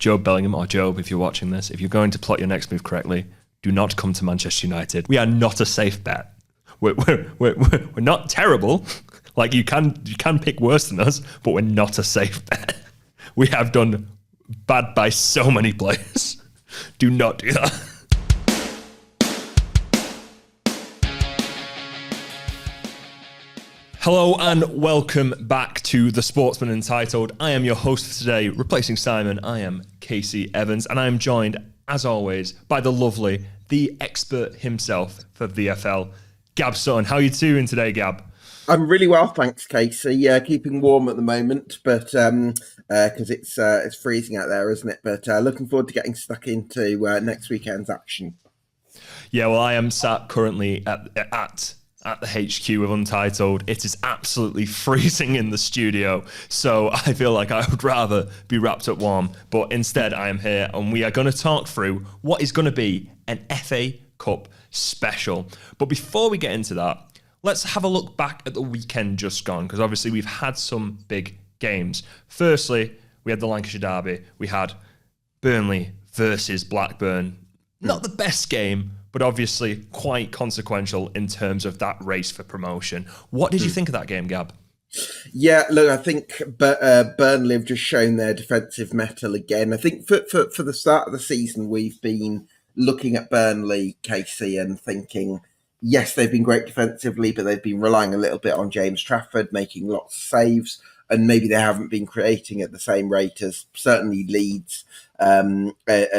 Joe Bellingham, or Job, if you're watching this, if you're going to plot your next move correctly, do not come to Manchester United. We are not a safe bet. We're not terrible. Like you can pick worse than us, but we're not a safe bet. We have done bad by so many players. Do not do that. Hello and welcome back to The Sportsman Entitled. I am your host for today, replacing Simon. I am Casey Evans, and I am joined, as always, by the lovely, the expert himself for VFL, Gab Sutton. How are you doing today, Gab? I'm really well, thanks, Casey. Keeping warm at the moment, but because it's freezing out there, isn't it? But looking forward to getting stuck into next weekend's action. Yeah, well, I am sat currently at the HQ of Untitled. It is absolutely freezing in the studio, so I feel like I would rather be wrapped up warm. But instead, I am here, and we are going to talk through what is going to be an FA Cup special. But before we get into that, let's have a look back at the weekend just gone, because obviously we've had some big games. Firstly, we had the Lancashire derby. We had Burnley versus Blackburn. Not the best game, but obviously quite consequential in terms of that race for promotion. What did you think of that game, Gab? Yeah, look, I think Burnley have just shown their defensive mettle again. I think for the start of the season, we've been looking at Burnley, Casey, and thinking, yes, they've been great defensively, but they've been relying a little bit on James Trafford, making lots of saves, and maybe they haven't been creating at the same rate as certainly Leeds and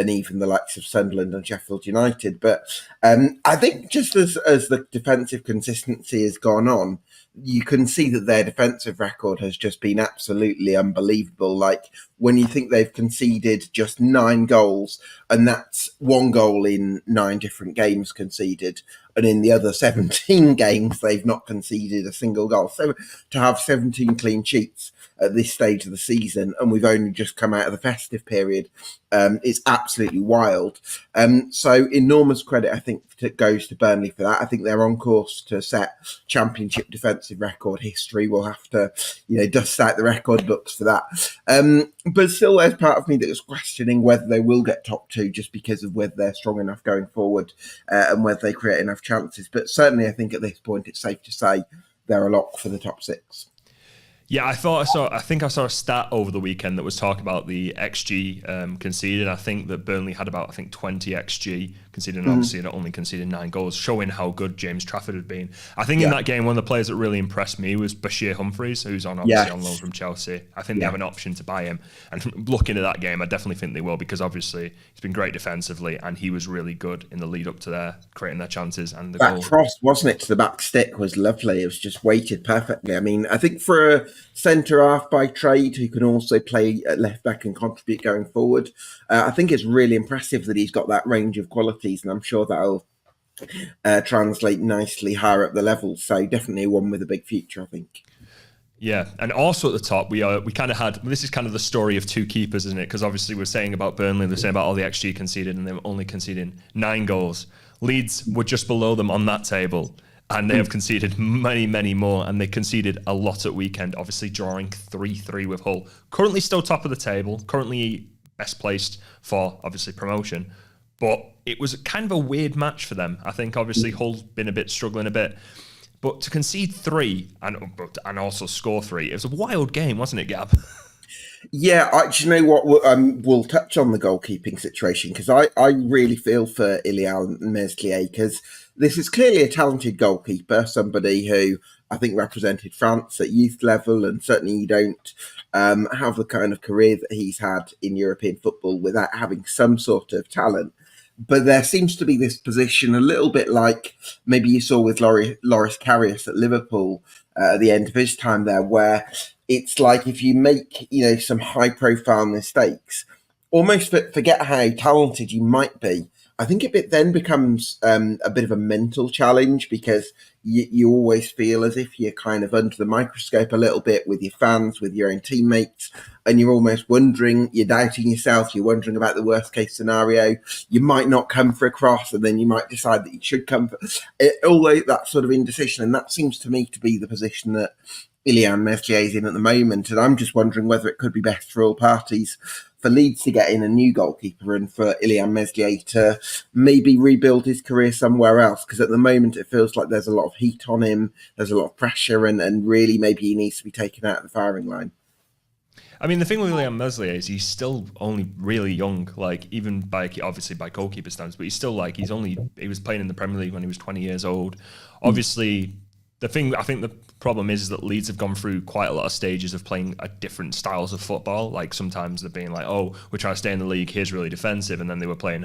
even the likes of Sunderland and Sheffield United. But I think just as the defensive consistency has gone on, you can see that their defensive record has just been absolutely unbelievable. Like when you think they've conceded just 9 goals, and that's 1 goal in 9 different games conceded, and in the other 17 games, they've not conceded a single goal. So to have 17 clean sheets at this stage of the season, and we've only just come out of the festive period, it's absolutely wild. So enormous credit, I think, goes to Burnley for that. I think they're on course to set Championship defensive record history. We'll have to, dust out the record books for that. But still, there's part of me that was questioning whether they will get top 2 just because of whether they're strong enough going forward and whether they create enough chances. But certainly, I think at this point, it's safe to say they're a lock for the top 6. Yeah, I think I saw a stat over the weekend that was talking about the XG conceded. I think that Burnley had about 20 XG conceded, and obviously not only conceded 9 goals, showing how good James Trafford had been. I think in that game, one of the players that really impressed me was Bashir Humphreys, who's on loan from Chelsea. I think they have an option to buy him. And looking at that game, I definitely think they will, because obviously he's been great defensively, and he was really good in the lead up to their creating their chances and the goal. That cross, wasn't it, to the back stick was lovely. It was just weighted perfectly. I mean, I think for a centre-half by trade who can also play at left-back and contribute going forward, I think it's really impressive that he's got that range of qualities, and I'm sure that'll translate nicely higher up the levels. So definitely one with a big future, I think. Yeah, and also at the top, we kind of had, this is kind of the story of 2 keepers, isn't it? Because obviously we're saying about Burnley, they're saying about all the XG conceded, and they were only conceding 9 goals. Leeds were just below them on that table, and they have conceded many, many more, and they conceded a lot at weekend, obviously drawing 3-3 with Hull. Currently still top of the table, currently best placed for, obviously, promotion. But it was kind of a weird match for them. I think, obviously, Hull's been struggling a bit. But to concede 3 and also score 3, it was a wild game, wasn't it, Gab? Yeah, do you know what? We'll touch on the goalkeeping situation, because I really feel for Ilial Meslier, because this is clearly a talented goalkeeper, somebody who I think represented France at youth level, and certainly you don't have the kind of career that he's had in European football without having some sort of talent. But there seems to be this position a little bit like maybe you saw with Loris Karius at Liverpool at the end of his time there, where it's like if you make some high-profile mistakes, almost forget how talented you might be. I think it then becomes a bit of a mental challenge, because you always feel as if you're kind of under the microscope a little bit with your fans, with your own teammates, and you're almost wondering, you're doubting yourself, you're wondering about the worst case scenario. You might not come for a cross, and then you might decide that you should come for it, all that sort of indecision. And that seems to me to be the position that Ilyan Meslier is in at the moment. And I'm just wondering whether it could be best for all parties for Leeds to get in a new goalkeeper and for Ilyan Meslier to maybe rebuild his career somewhere else. Because at the moment it feels like there's a lot of heat on him, there's a lot of pressure, and really maybe he needs to be taken out of the firing line. I mean, the thing with Ilyan Meslier is he's still only really young, like even obviously by goalkeeper standards, but he's still like, he was playing in the Premier League when he was 20 years old. Obviously, I think the problem is that Leeds have gone through quite a lot of stages of playing different styles of football. Like sometimes they're being like, oh, we're trying to stay in the league, here's really defensive. And then they were playing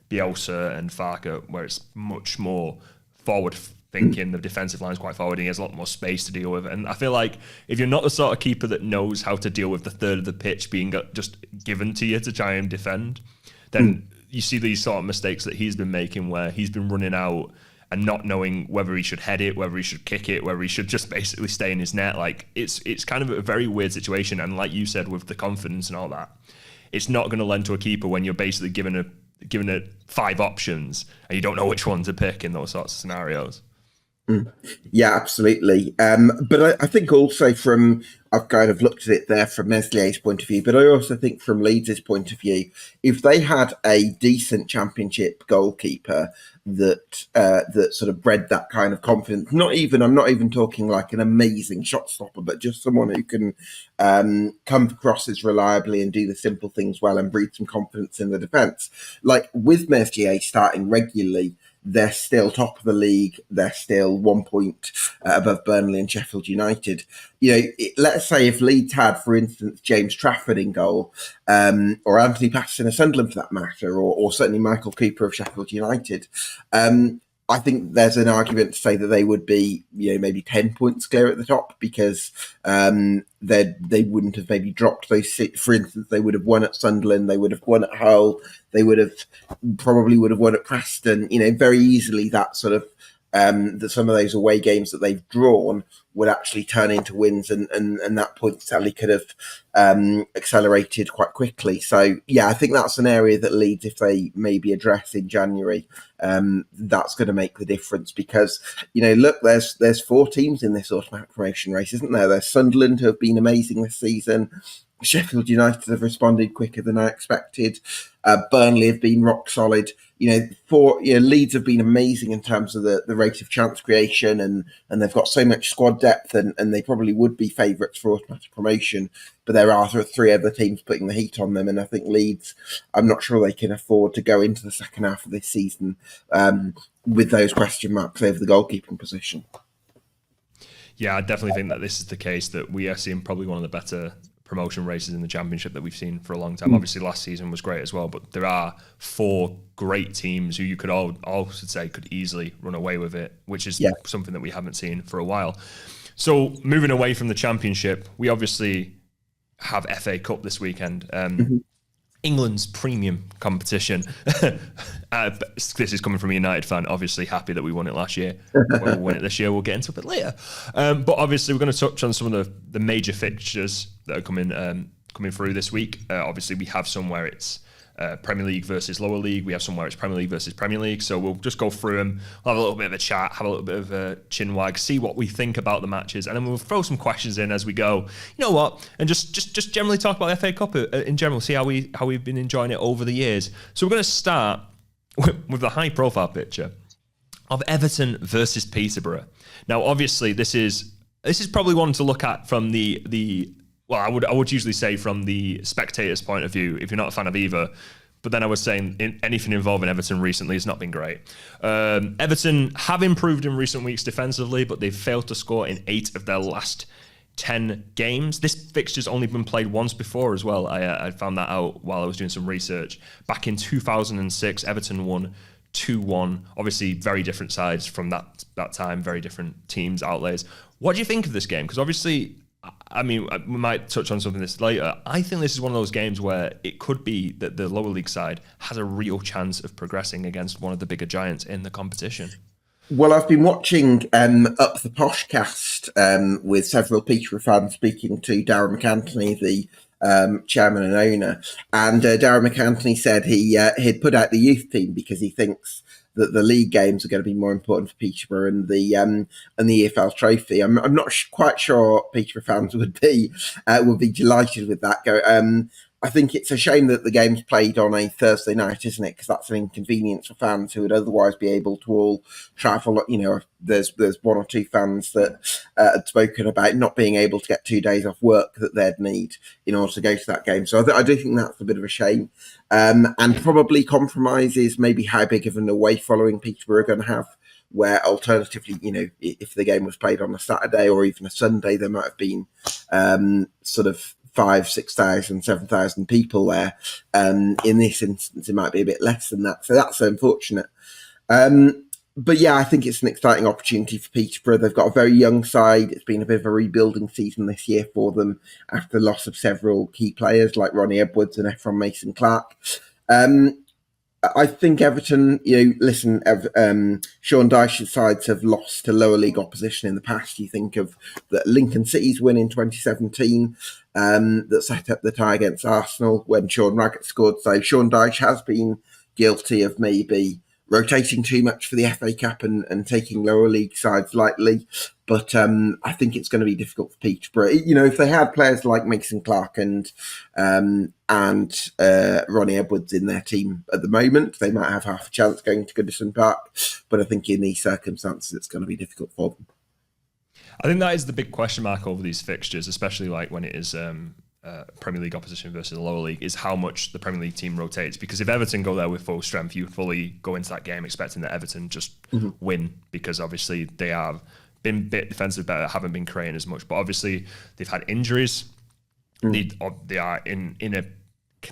Bielsa and Farke, where it's much more forward thinking. The defensive line's quite forward and he has a lot more space to deal with. And I feel like if you're not the sort of keeper that knows how to deal with the third of the pitch being just given to you to try and defend, then you see these sort of mistakes that he's been making where he's been running out and not knowing whether he should head it, whether he should kick it, whether he should just basically stay in his net. Like it's kind of a very weird situation. And like you said, with the confidence and all that, it's not going to lend to a keeper when you're basically given a 5 options and you don't know which one to pick in those sorts of scenarios. Yeah, absolutely. But I think also I've kind of looked at it there from Meslier's point of view, but I also think from Leeds' point of view, if they had a decent Championship goalkeeper that sort of bred that kind of confidence, I'm not even talking like an amazing shot stopper, but just someone who can come for crosses reliably and do the simple things well and breathe some confidence in the defence. Like with Meslier starting regularly, they're still top of the league. They're still 1 point above Burnley and Sheffield United. Let's say if Leeds had, for instance, James Trafford in goal, or Anthony Patterson of Sunderland for that matter, or certainly Michael Cooper of Sheffield United, I think there's an argument to say that they would be, maybe 10 points clear at the top because they wouldn't have maybe dropped those 6. For instance, they would have won at Sunderland, they would have won at Hull, they would have won at Preston. Very easily that sort of that some of those away games that they've drawn would actually turn into wins, and that point tally could have accelerated quite quickly. So yeah, I think that's an area that Leeds, if they maybe address in January, that's going to make the difference because look, there's 4 teams in this automatic promotion race, isn't there? There's Sunderland, who have been amazing this season. Sheffield United have responded quicker than I expected. Burnley have been rock solid. Leeds have been amazing in terms of the rate of chance creation, and they've got so much squad depth, and they probably would be favourites for automatic promotion. But there are 3 other teams putting the heat on them, and I think Leeds, I'm not sure they can afford to go into the second half of this season with those question marks over the goalkeeping position. Yeah, I definitely think that this is the case, that we are seeing probably one of the better promotion races in the Championship that we've seen for a long time. Obviously last season was great as well, but there are 4 great teams who you could all say could easily run away with it, which is something that we haven't seen for a while. So moving away from the Championship, we obviously have FA Cup this weekend. England's premium competition. This is coming from a United fan, obviously happy that we won it last year. We'll win it this year, we'll get into it a bit later. But obviously we're going to touch on some of the major fixtures that are coming through this week. Obviously we have some where it's Premier League versus lower league. We have somewhere it's Premier League versus Premier League. So we'll just go through them. We'll have a little bit of a chat, have a little bit of a chin wag, see what we think about the matches, and then we'll throw some questions in as we go. You know what? And just generally talk about the FA Cup in general, see how we've been enjoying it over the years. So we're going to start with the high profile picture of Everton versus Peterborough. Now, obviously, this is probably one to look at from the well, I would usually say from the spectator's point of view, if you're not a fan of either. But then I was saying anything involving Everton recently has not been great. Everton have improved in recent weeks defensively, but they've failed to score in 8 of their last 10 games. This fixture's only been played once before as well. I found that out while I was doing some research. Back in 2006, Everton won 2-1. Obviously, very different sides from that time, very different teams, outlays. What do you think of this game? Because obviously, I mean, we might touch on something this later. I think this is one of those games where it could be that the lower league side has a real chance of progressing against one of the bigger giants in the competition. Well, I've been watching Up the Poshcast with several Peterborough fans speaking to Darren McAntony, the chairman and owner. And Darren McAntony said he'd put out the youth team because he thinks that the league games are going to be more important for Peterborough and the EFL trophy. I'm not quite sure Peterborough fans would be delighted with that. I think it's a shame that the game's played on a Thursday night, isn't it? Because that's an inconvenience for fans who would otherwise be able to all travel. You know, there's one or two fans that had spoken about not being able to get 2 days off work that they'd need in order to go to that game. So I do think that's a bit of a shame. And probably compromises maybe how big of an away following Peterborough are going to have, where alternatively, you know, if the game was played on a Saturday or even a Sunday, there might have been sort of 5,000, 6,000, 7,000 people there. In this instance, it might be a bit less than that. So that's unfortunate. But yeah, I think it's an exciting opportunity for Peterborough. They've got a very young side. It's been a bit of a rebuilding season this year for them after the loss of several key players like Ronnie Edwards and Ephron Mason-Clark. I think Everton, you know, listen, Sean Dyche's sides have lost to lower league opposition in the past. You think of the Lincoln City's win in 2017 that set up the tie against Arsenal when Sean Raggett scored. So Sean Dyche has been guilty of maybe rotating too much for the FA Cup and taking lower league sides lightly. But I think it's going to be difficult for Peterborough. You know, if they had players like Mason-Clark and Ronnie Edwards in their team at the moment, they might have half a chance going to Goodison Park. But I think in these circumstances, it's going to be difficult for them. I think that is the big question mark over these fixtures, especially like when it is Premier League opposition versus the lower league, is how much the Premier League team rotates. Because if Everton go there with full strength, you fully go into that game expecting that Everton just win, because obviously they have been a bit defensive, but haven't been creating as much. But obviously they've had injuries. They are in a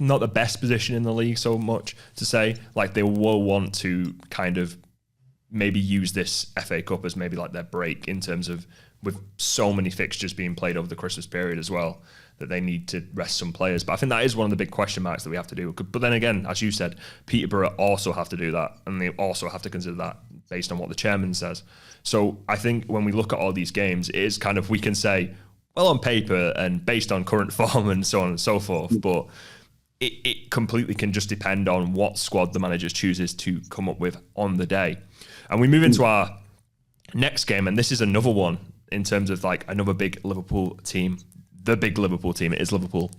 not the best position in the league, so much to say. Like, they will want to kind of maybe use this FA Cup as maybe like their break, in terms of with so many fixtures being played over the Christmas period as well, that they need to rest some players. But I think that is one of the big question marks that we have to do. But then again, as you said, Peterborough also have to do that, and they also have to consider that based on what the chairman says. So I think when we look at all these games, it is kind of, we can say, well, on paper and based on current form and so on and so forth, but it completely can just depend on what squad the manager chooses to come up with on the day. And we move into our next game, and this is another one in terms of like another big Liverpool team. The big Liverpool team, it is Liverpool.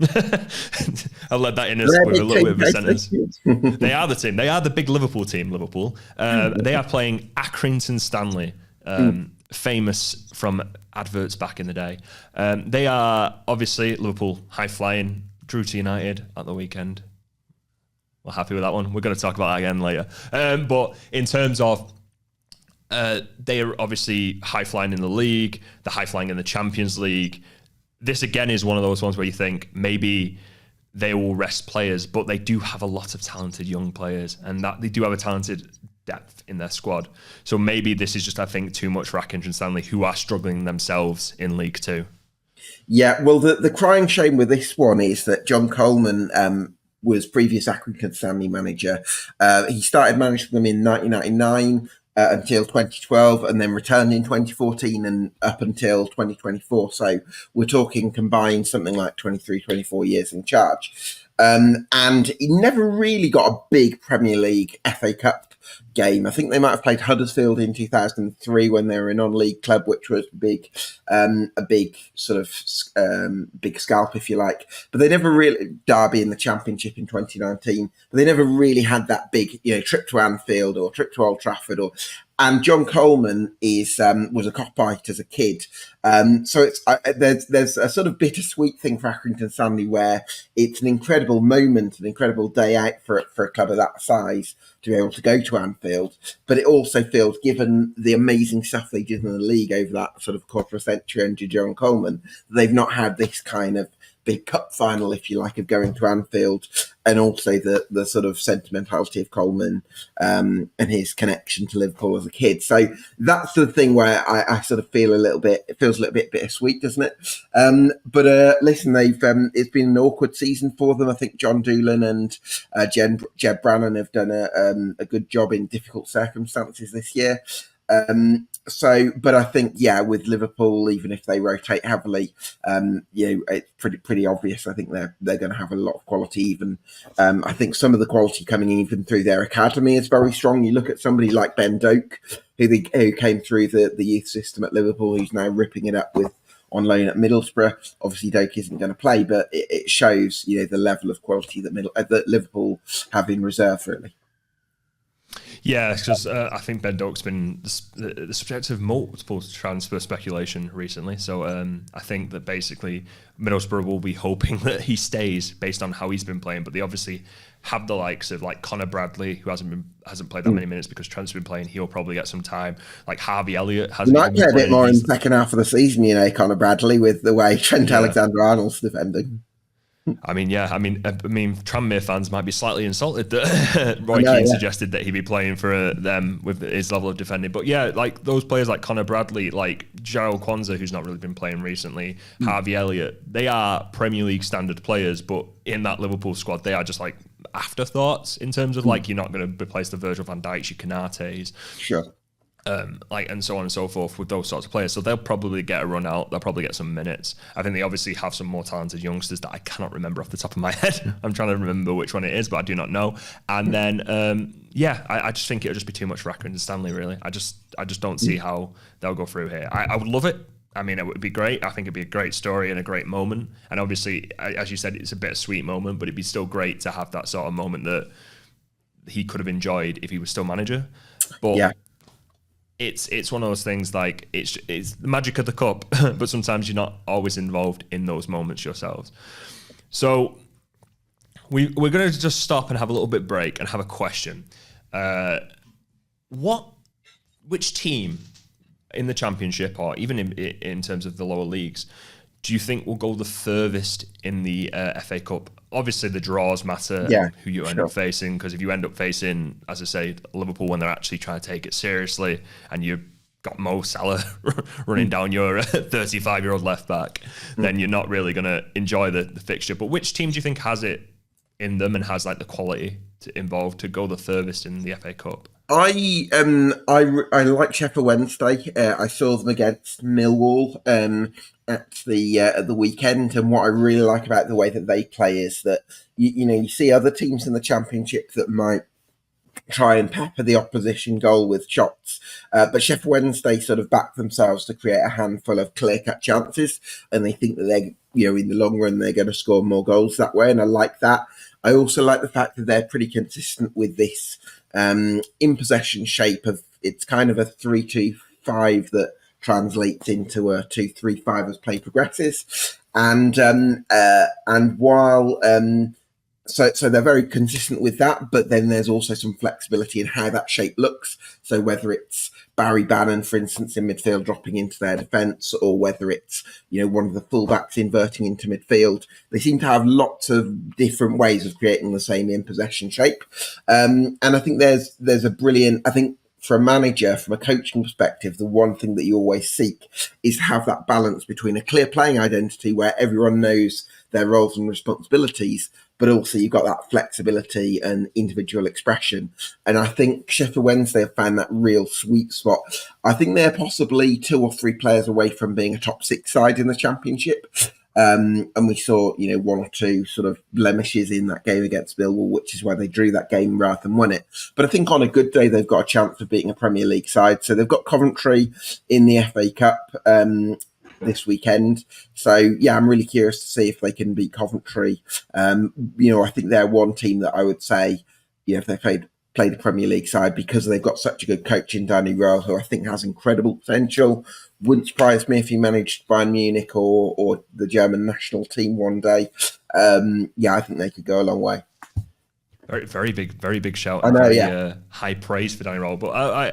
I'll let that in with a little bit of a sentence. They are the team. They are the big Liverpool team, Liverpool. They are playing Accrington Stanley, famous from adverts back in the day. They are obviously Liverpool, high-flying, drew to United at the weekend. We're happy with that one. We're going to talk about that again later. But in terms of they are obviously high-flying in the league, they're high-flying in the Champions League. This, again, is one of those ones where you think maybe they will rest players, but they do have a lot of talented young players, and that they do have a talented depth in their squad. So maybe this is just, I think, too much for Accrington Stanley, who are struggling themselves in League Two. Yeah, well, the crying shame with this one is that John Coleman was previous Accrington Stanley manager. He started managing them in 1999. Until 2012, and then returned in 2014 and up until 2024. So we're talking combined something like 23, 24 years in charge. And he never really got a big Premier League FA Cup game. I think they might have played Huddersfield in 2003 when they were a non-league club, which was a big sort of big scalp, if you like. But they never really, Derby in the Championship in 2019, but they never really had that big, you know, trip to Anfield or trip to Old Trafford. And John Coleman was a Coppite as a kid. So it's there's a sort of bittersweet thing for Accrington Stanley, where it's an incredible moment, an incredible day out for a club of that size to be able to go to Anfield. But it also feels, given the amazing stuff they did in the league over that sort of quarter of a century under John Coleman, they've not had this kind of big cup final, if you like, of going to Anfield, and also the sort of sentimentality of Coleman and his connection to Liverpool as a kid. So that's the thing where I sort of feel it feels a little bit bittersweet, doesn't it? But listen, it's been an awkward season for them. I think John Doolan and Jeb Brannan have done a good job in difficult circumstances this year. But I think, with Liverpool, even if they rotate heavily, it's pretty obvious. I think they're going to have a lot of quality. Even I think some of the quality coming in even through their academy is very strong. You look at somebody like Ben Doak, who came through the youth system at Liverpool, who's now ripping it up with on loan at Middlesbrough. Obviously, Doak isn't going to play, but it shows the level of quality that Liverpool have in reserve, really. Yeah, because I think Ben Doak's been the subject of multiple transfer speculation recently. So I think that basically Middlesbrough will be hoping that he stays based on how he's been playing. But they obviously have the likes of like Connor Bradley, who hasn't played that many minutes because Trent's been playing. He'll probably get some time. Like Harvey Elliott hasn't. He might get a bit more in the second half of the season, Connor Bradley, with the way Trent Alexander-Arnold's defending. I mean, Tranmere fans might be slightly insulted that Roy Keane suggested that he'd be playing for them with his level of defending. But yeah, like those players like Connor Bradley, like Jarrell Kwanzaa, who's not really been playing recently, Harvey Elliott, they are Premier League standard players, but in that Liverpool squad, they are just like afterthoughts in terms of like you're not going to replace the Virgil van Dijks, your Konates. Sure. And so on and so forth with those sorts of players. So they'll probably get a run out. They'll probably get some minutes. I think they obviously have some more talented youngsters that I cannot remember off the top of my head. I'm trying to remember which one it is, but I do not know. And then, I just think it'll just be too much for Accrington Stanley, really. I just don't see how they'll go through here. I would love it. I mean, it would be great. I think it'd be a great story and a great moment. And obviously, as you said, it's a bittersweet moment, but it'd be still great to have that sort of moment that he could have enjoyed if he was still manager. But it's one of those things like it's the magic of the cup, but sometimes you're not always involved in those moments yourselves. So we're going to just stop and have a little bit break and have a question. Which team in the Championship or even in terms of the lower leagues do you think will go the furthest in the FA Cup? Obviously, the draws matter, who you end up facing, because if you end up facing, as I say, Liverpool when they're actually trying to take it seriously, and you've got Mo Salah running down your 35-year-old left back, then you're not really going to enjoy the fixture. But which team do you think has it in them and has like the quality involved to go the furthest in the FA Cup? I like Sheffield Wednesday. I saw them against Millwall at the weekend, and what I really like about the way that they play is that you see other teams in the Championship that might try and pepper the opposition goal with shots, but Sheffield Wednesday sort of back themselves to create a handful of clear-cut chances, and they think that they're in the long run they're going to score more goals that way, and I like that. I also like the fact that they're pretty consistent with this in possession shape of it's kind of a 3-2-5 that translates into a 2-3-5 as play progresses, and while so they're very consistent with that, but then there's also some flexibility in how that shape looks. So whether it's Barry Bannon, for instance, in midfield dropping into their defence, or whether it's one of the fullbacks inverting into midfield, they seem to have lots of different ways of creating the same in possession shape. And I think there's a brilliant. I think for a manager, from a coaching perspective, the one thing that you always seek is to have that balance between a clear playing identity where everyone knows their roles and responsibilities, but also you've got that flexibility and individual expression. And I think Sheffield Wednesday have found that real sweet spot. I think they're possibly 2 or 3 players away from being a top 6 side in the Championship. And we saw, 1 or 2 sort of blemishes in that game against Millwall, which is why they drew that game rather than won it. But I think on a good day, they've got a chance of beating a Premier League side. So they've got Coventry in the FA Cup this weekend. So, I'm really curious to see if they can beat Coventry. I think they're one team that I would say, if they play the Premier League side, because they've got such a good coach in Danny Röhl, who I think has incredible potential. Wouldn't surprise me if he managed Bayern Munich or the German national team one day. I think they could go a long way. Very big shout. I know, high praise for Danny Röhl. But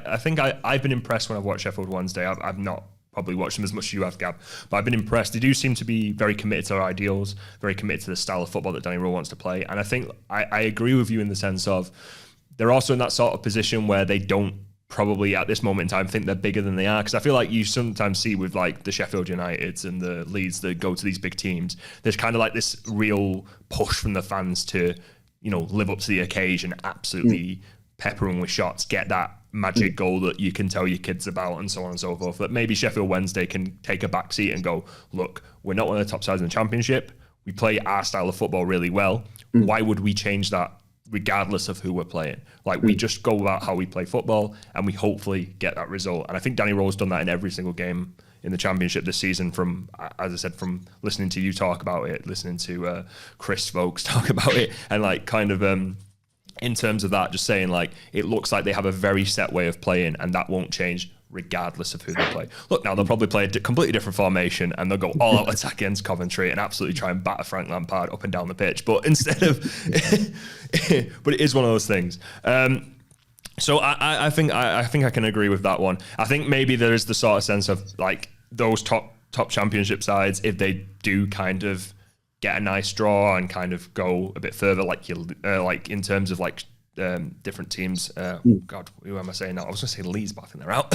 I think I've been impressed when I've watched Sheffield Wednesday. I've not probably watched them as much as you have, Gab, but I've been impressed. They do seem to be very committed to their ideals, very committed to the style of football that Danny Röhl wants to play. And I think I agree with you in the sense of they're also in that sort of position where they don't probably at this moment in time think they're bigger than they are, because I feel like you sometimes see with like the Sheffield Uniteds and the Leeds that go to these big teams, there's kind of like this real push from the fans to live up to the occasion, absolutely pepper them with shots, get that magic goal that you can tell your kids about and so on and so forth, that maybe Sheffield Wednesday can take a back seat and go, look, we're not one of the top sides in the Championship. We play our style of football really well. Why would we change that regardless of who we're playing? Like, we just go about how we play football and we hopefully get that result. And I think Danny Rowe's done that in every single game in the Championship this season, from, as I said, from listening to you talk about it, listening to Chris Vokes talk about it, and like kind of in terms of that, just saying like, it looks like they have a very set way of playing and that won't change regardless of who they play. Look, now they'll probably play a completely different formation and they'll go all out attack against Coventry and absolutely try and batter Frank Lampard up and down the pitch. But instead of, but it is one of those things. So I think I can agree with that one. I think maybe there is the sort of sense of like those top Championship sides, if they do kind of get a nice draw and kind of go a bit further, like you like in terms of like different teams. God, who am I saying now? I was going to say Leeds, but I think they're out.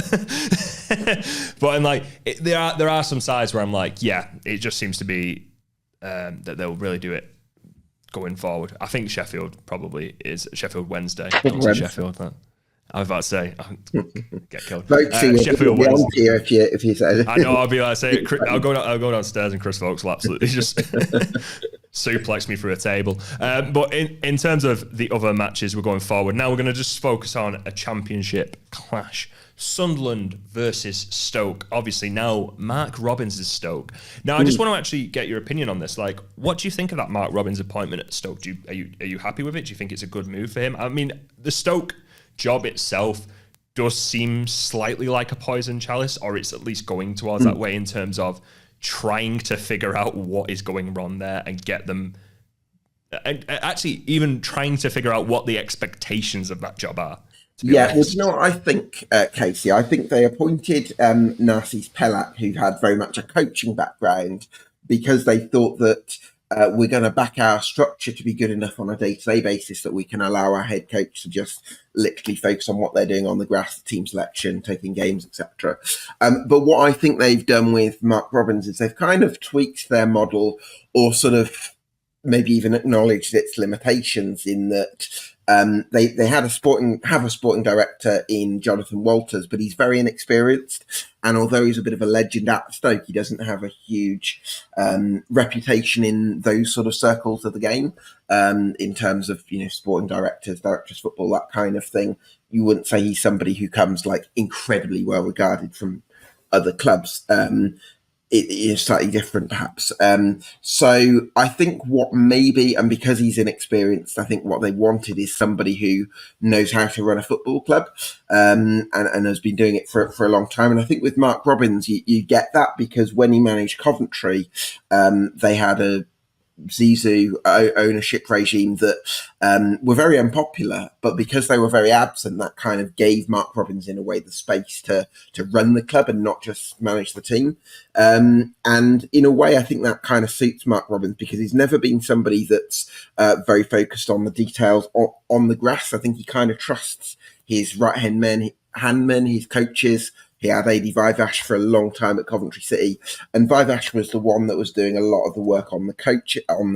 But I'm like, there are some sides where I'm like, yeah, it just seems to be that they'll really do it going forward. I think Sheffield probably is Sheffield Wednesday. Sheffield. I was about to say, get killed. Sheffield Wednesday. If you say it. I know. I'll be like, say, I'll go downstairs and Chris Vokes will absolutely just suplex me through a table. But in terms of the other matches we're going forward, now we're going to just focus on a Championship clash. Sunderland versus Stoke. Obviously now Mark Robins is Stoke. Now I just want to actually get your opinion on this. Like, what do you think of that Mark Robins appointment at Stoke? Are you happy with it? Do you think it's a good move for him? I mean, the Stoke job itself does seem slightly like a poison chalice, or it's at least going towards that way in terms of trying to figure out what is going wrong there and get them, and actually even trying to figure out what the expectations of that job are. Yeah, well, you know what I think, Casey? I think they appointed Narcis Pelak, who had very much a coaching background, because they thought that we're going to back our structure to be good enough on a day-to-day basis that we can allow our head coach to just literally focus on what they're doing on the grass, the team selection, taking games, etc. But what I think they've done with Mark Robins is they've kind of tweaked their model, or sort of maybe even acknowledged its limitations, in that they have a sporting director in Jonathan Walters, but he's very inexperienced. And although he's a bit of a legend at Stoke, he doesn't have a huge reputation in those sort of circles of the game, in terms of, sporting directors of football, that kind of thing. You wouldn't say he's somebody who comes like incredibly well regarded from other clubs. It is slightly different, perhaps. So I think what maybe, and because he's inexperienced, I think what they wanted is somebody who knows how to run a football club, and has been doing it for a long time. And I think with Mark Robins, you get that, because when he managed Coventry, they had a Zizou ownership regime that were very unpopular, but because they were very absent, that kind of gave Mark Robins in a way the space to run the club and not just manage the team. And in a way, I think that kind of suits Mark Robins, because he's never been somebody that's very focused on the details on the grass. I think he kind of trusts his right-hand men, his coaches. He had AD Vivash for a long time at Coventry City, and Vivash was the one that was doing a lot of the work on the coaching on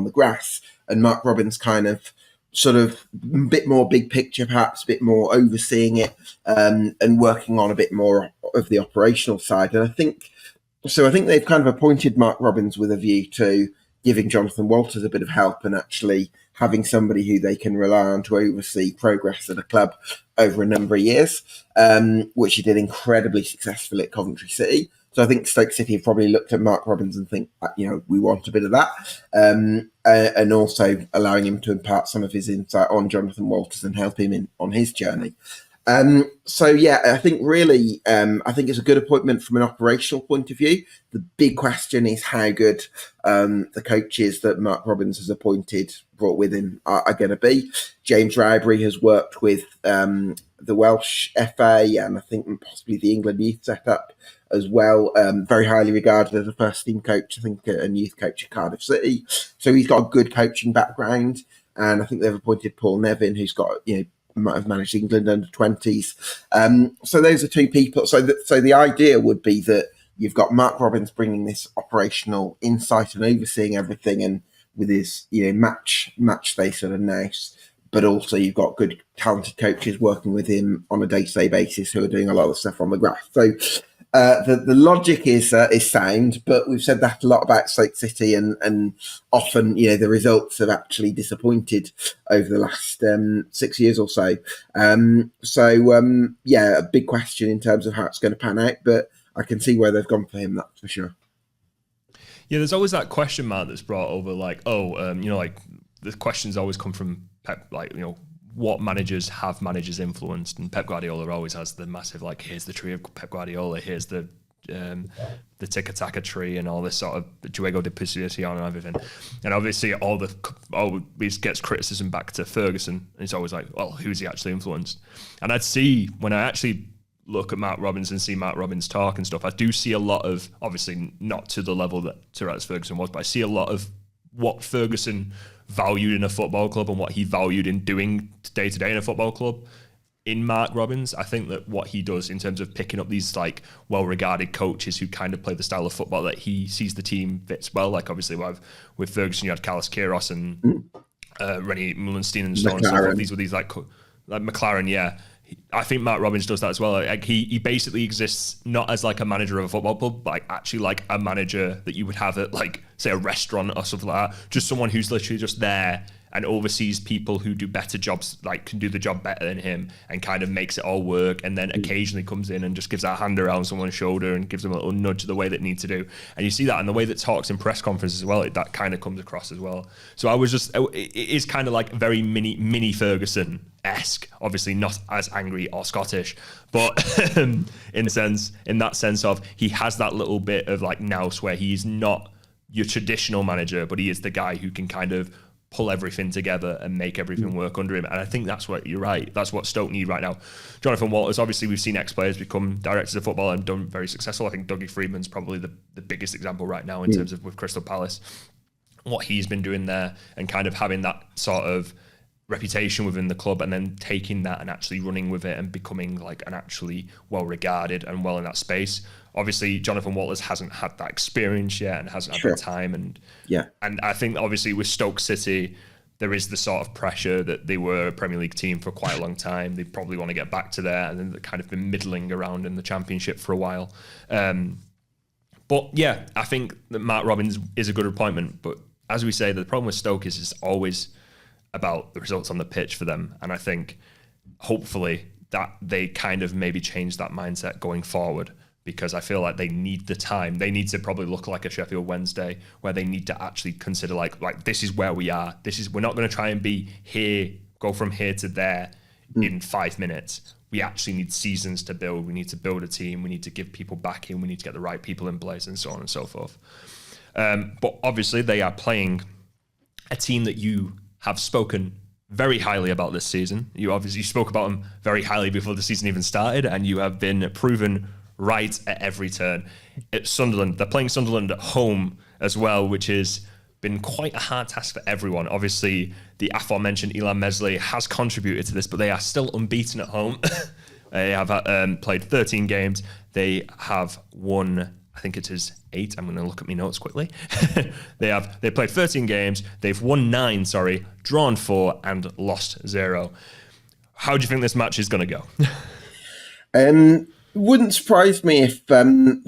the grass. And Mark Robins kind of sort of a bit more big picture, perhaps a bit more overseeing it, and working on a bit more of the operational side. And I think they've kind of appointed Mark Robins with a view to giving Jonathan Walters a bit of help, and actually having somebody who they can rely on to oversee progress at a club over a number of years, which he did incredibly successfully at Coventry City. So I think Stoke City have probably looked at Mark Robins and think, we want a bit of that, and also allowing him to impart some of his insight on Jonathan Walters and help him on his journey. So yeah, I think really, I think it's a good appointment from an operational point of view. The big question is how good the coaches that Mark Robins has brought with him are going to be. James Rowbury has worked with the Welsh FA and I think possibly the England youth setup as well. Very highly regarded as a first team coach, I think, and youth coach at Cardiff City. So he's got a good coaching background, and I think they've appointed Paul Nevin, who's got might have managed England under 20s. So those are two people. So the idea would be that you've got Mark Robins bringing this operational insight and overseeing everything, and with his match day sort of nous. but also you've got good, talented coaches working with him on a day-to-day basis who are doing a lot of stuff on the grass. So the logic is sound, but we've said that a lot about Stoke City, and often the results have actually disappointed over the last 6 years or so. A big question in terms of how it's going to pan out, but I can see where they've gone for him, that's for sure. Yeah, there's always that question mark that's brought over, like, the questions always come from Pep, what managers have managers influenced, and Pep Guardiola always has the massive, like, here's the tree of Pep Guardiola, here's the tiki-taka tree, and all this sort of Juego de Posición and everything. And obviously all this gets criticism back to Ferguson, and it's always like, well, who's he actually influenced? And when I actually look at Mark Robins and see Mark Robins talk and stuff, I do see a lot of, obviously not to the level that Sir Alex Ferguson was, but I see a lot of what Ferguson valued in a football club and what he valued in doing day to day in a football club in Mark Robins. I think that what he does in terms of picking up these like well-regarded coaches who kind of play the style of football that he sees the team fits well, like obviously with Ferguson you had Carlos Queiroz and Rennie Mullenstein and so on and so forth. These were these like McLaren, yeah. I think Mark Robins does that as well. Like he basically exists not as like a manager of a football club, but like actually like a manager that you would have at like say a restaurant or something like that. Just someone who's literally just there and oversees people who do better jobs, like can do the job better than him, and kind of makes it all work. And then occasionally comes in and just gives a hand around someone's shoulder and gives them a little nudge the way that needs to do. And you see that in the way that talks in press conferences as well. That kind of comes across as well. So it is kind of like very mini Ferguson-esque, obviously not as angry or Scottish, but in that sense of he has that little bit of like nous where he's not your traditional manager, but he is the guy who can kind of pull everything together and make everything work under him. And I think that's what you're right. That's what Stoke need right now. Jonathan Walters, obviously we've seen ex-players become directors of football and done very successful. I think Dougie Freedman's probably the biggest example right now in terms of with Crystal Palace, what he's been doing there and kind of having that sort of reputation within the club and then taking that and actually running with it and becoming like an actually well-regarded and well in that space. Obviously, Jonathan Walters hasn't had that experience yet and hasn't had the time. And I think obviously with Stoke City, there is the sort of pressure that they were a Premier League team for quite a long time. They probably want to get back to there, and then they've kind of been middling around in the Championship for a while. But yeah, I think that Mark Robins is a good appointment. But as we say, the problem with Stoke is it's always about the results on the pitch for them. And I think hopefully that they kind of maybe change that mindset going forward, because I feel like they need the time. They need to probably look like a Sheffield Wednesday where they need to actually consider like this is where we are. We're not going to try and be here, go from here to there in 5 minutes. We actually need seasons to build. We need to build a team. We need to give people backing. We need to get the right people in place and so on and so forth. But obviously they are playing a team that you have spoken very highly about this season. You obviously spoke about them very highly before the season even started, and you have been proven right at every turn. It's Sunderland. They're playing Sunderland at home as well, which has been quite a hard task for everyone. Obviously, the aforementioned Ilan Meslier has contributed to this, but they are still unbeaten at home. They have played 13 games. They have won, I think it is 8. I'm going to look at my notes quickly. They played 13 games. They've won 9, drawn 4, and lost 0. How do you think this match is going to go? Wouldn't surprise me if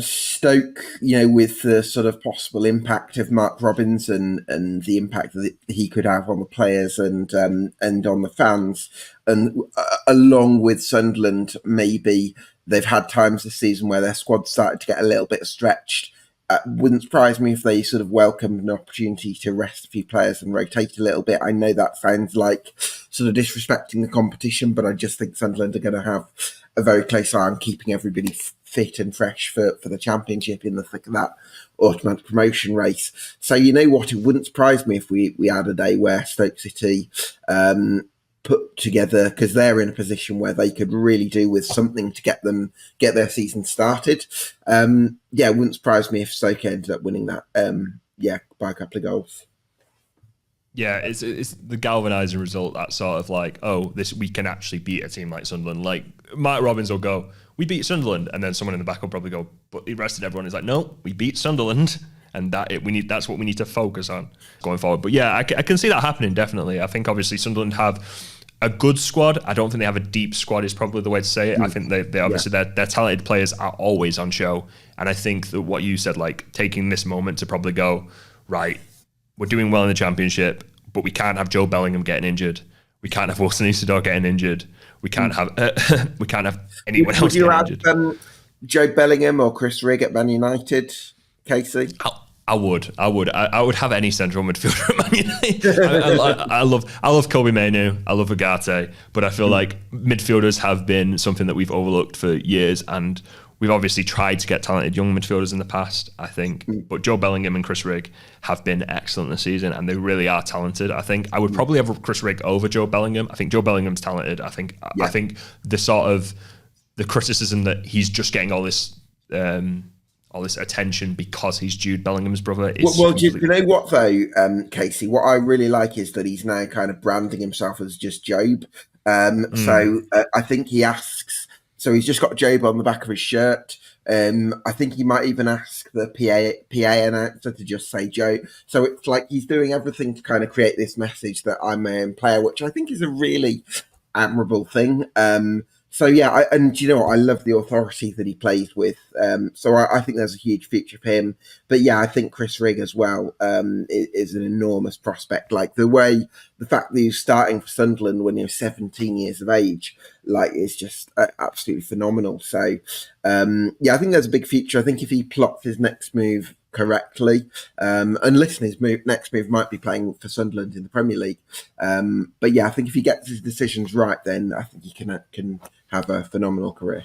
Stoke, with the sort of possible impact of Mark Robins and the impact that he could have on the players and on the fans, and along with Sunderland, maybe they've had times this season where their squad started to get a little bit stretched. Wouldn't surprise me if they sort of welcomed an opportunity to rest a few players and rotate a little bit. I know that sounds like sort of disrespecting the competition, but I just think Sunderland are going to have a very close eye on keeping everybody fit and fresh for the Championship in the thick of that automatic promotion race. So you know what, it wouldn't surprise me if we had a day where Stoke City put together, because they're in a position where they could really do with something to get their season started. It wouldn't surprise me if Stoke ended up winning that by a couple of goals. Yeah, it's the galvanising result, that sort of like, we can actually beat a team like Sunderland. Like, Mark Robins will go, we beat Sunderland, and then someone in the back will probably go, but the rest of everyone is like, no, we beat Sunderland, and that's what we need to focus on going forward. But yeah, I can see that happening, definitely. I think obviously Sunderland have a good squad. I don't think they have a deep squad is probably the way to say it. I think they obviously their talented players are always on show. And I think that what you said, like taking this moment to probably go, right, we're doing well in the Championship, but we can't have Joe Bellingham getting injured. We can't have Wilson Isidore getting injured. We can't have anyone else getting injured. Joe Bellingham or Chris Rigg at Man United, Casey? I would have any central midfielder at Man United. I love Kobe Mainoo. I love Agate, but I feel like midfielders have been something that we've overlooked for years, and we've obviously tried to get talented young midfielders in the past, I think. But Joe Bellingham and Chris Rigg have been excellent this season, and they really are talented. I think I would probably have Chris Rigg over Joe Bellingham. I think Joe Bellingham's talented. I think the sort of the criticism that he's just getting all this attention because he's Jude Bellingham's brother. Well, do you know what though, Casey? What I really like is that he's now kind of branding himself as just Job. So I think he asks. So he's just got Job on the back of his shirt. I think he might even ask the PA announcer to just say Joe. So it's like he's doing everything to kind of create this message that I'm my own player, which I think is a really admirable thing. So yeah, and you know what? I love the authority that he plays with. So I think there's a huge future for him. But yeah, I think Chris Rigg as well is an enormous prospect. Like the fact that he was starting for Sunderland when he was 17 years of age, like is just absolutely phenomenal. So yeah, I think there's a big future. I think if he plots his next move correctly, and listen, his next move might be playing for Sunderland in the Premier League. But yeah, I think if he gets his decisions right, then I think he can have a phenomenal career.